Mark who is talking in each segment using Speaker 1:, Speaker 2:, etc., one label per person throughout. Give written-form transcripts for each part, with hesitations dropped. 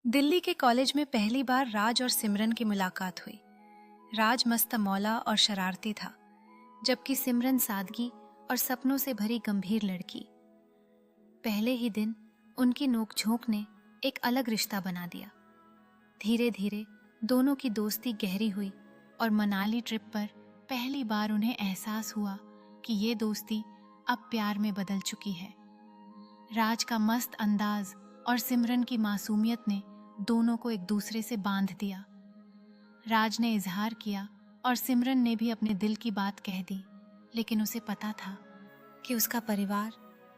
Speaker 1: दिल्ली के कॉलेज में पहली बार राज और सिमरन की मुलाकात हुई। राज मस्त मौला और शरारती था, जबकि सिमरन सादगी और सपनों से भरी गंभीर लड़की। पहले ही दिन उनकी नोकझोंक ने एक अलग रिश्ता बना दिया। धीरे धीरे दोनों की दोस्ती गहरी हुई और मनाली ट्रिप पर पहली बार उन्हें एहसास हुआ कि ये दोस्ती अब प्यार में बदल चुकी है। राज का मस्त अंदाज और सिमरन की मासूमियत ने दोनों को एक दूसरे से बांध दिया। राज ने इजहार किया और सिमरन ने भी अपने दिल की बात कह दी, लेकिन उसे पता था कि उसका परिवार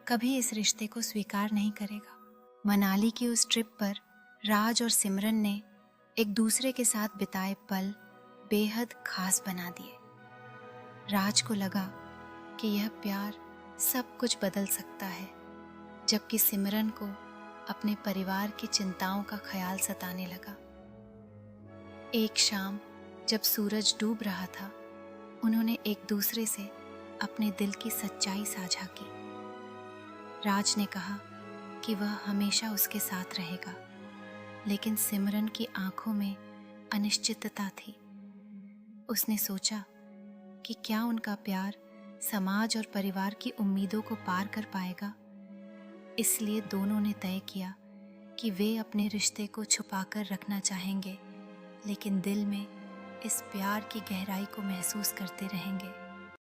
Speaker 1: कभी इस रिश्ते को स्वीकार नहीं करेगा। मनाली की उस ट्रिप पर राज और सिमरन ने एक दूसरे के साथ बिताए पल बेहद खास बना दिए। राज को लगा कि यह प्यार सब कुछ बदल सकता है, जबकि सिमरन को अपने परिवार की चिंताओं का ख्याल सताने लगा। एक शाम जब सूरज डूब रहा था, उन्होंने एक दूसरे से अपने दिल की सच्चाई साझा की। राज ने कहा कि वह हमेशा उसके साथ रहेगा, लेकिन सिमरन की आंखों में अनिश्चितता थी। उसने सोचा कि क्या उनका प्यार समाज और परिवार की उम्मीदों को पार कर पाएगा। इसलिए दोनों ने तय किया कि वे अपने रिश्ते को छुपाकर रखना चाहेंगे, लेकिन दिल में इस प्यार की गहराई को महसूस करते रहेंगे।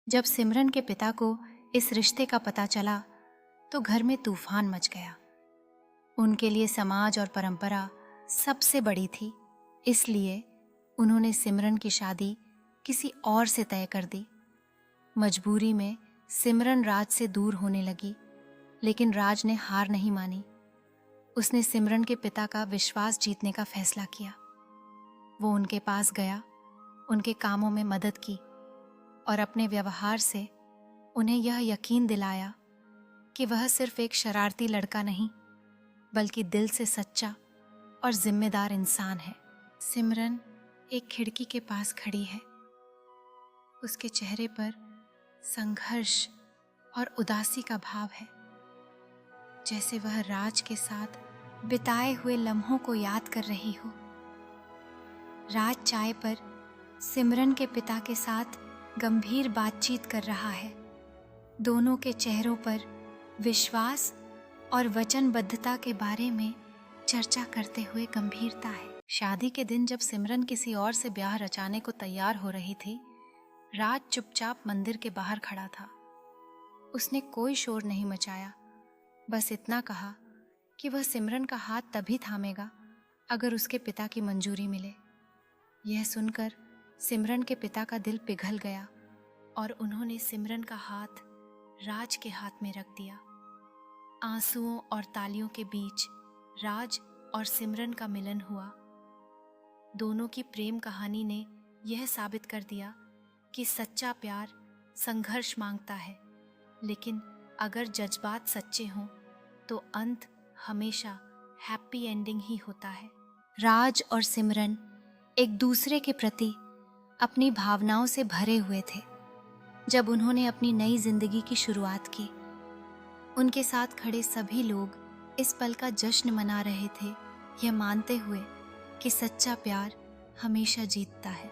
Speaker 1: जब सिमरन के पिता को इस रिश्ते का पता चला तो घर में तूफान मच गया। उनके लिए समाज और परंपरा सबसे बड़ी थी, इसलिए उन्होंने सिमरन की शादी किसी और से तय कर दी। मजबूरी में सिमरन राज से दूर होने लगी, लेकिन राज ने हार नहीं मानी। उसने सिमरन के पिता का विश्वास जीतने का फैसला किया। वो उनके पास गया, उनके कामों में मदद की और अपने व्यवहार से उन्हें यह यकीन दिलाया कि वह सिर्फ एक शरारती लड़का नहीं, बल्कि दिल से सच्चा और जिम्मेदार इंसान है। सिमरन एक खिड़की के पास खड़ी है। उसके चेहरे पर संघर्ष और उदासी का भाव है, जैसे वह राज के साथ बिताए हुए लम्हों को याद कर रही हो। राज चाय पर सिमरन के पिता के साथ गंभीर बातचीत कर रहा है। दोनों के चेहरों पर विश्वास और वचनबद्धता के बारे में चर्चा करते हुए गंभीरता है। शादी के दिन जब सिमरन किसी और से ब्याह रचाने को तैयार हो रही थी, राज चुपचाप मंदिर के बाहर खड़ा था। उसने कोई शोर नहीं मचाया, बस इतना कहा कि वह सिमरन का हाथ तभी थामेगा अगर उसके पिता की मंजूरी मिले। यह सुनकर सिमरन के पिता का दिल पिघल गया और उन्होंने सिमरन का हाथ राज के हाथ में रख दिया। आंसुओं और तालियों के बीच राज और सिमरन का मिलन हुआ। दोनों की प्रेम कहानी ने यह साबित कर दिया कि सच्चा प्यार संघर्ष मांगता है, लेकिन अगर जज्बात सच्चे हों तो अंत हमेशा हैप्पी एंडिंग ही होता है। राज और सिमरन एक दूसरे के प्रति अपनी भावनाओं से भरे हुए थे। जब उन्होंने अपनी नई जिंदगी की शुरुआत की, उनके साथ खड़े सभी लोग इस पल का जश्न मना रहे थे, यह मानते हुए कि सच्चा प्यार हमेशा जीतता है।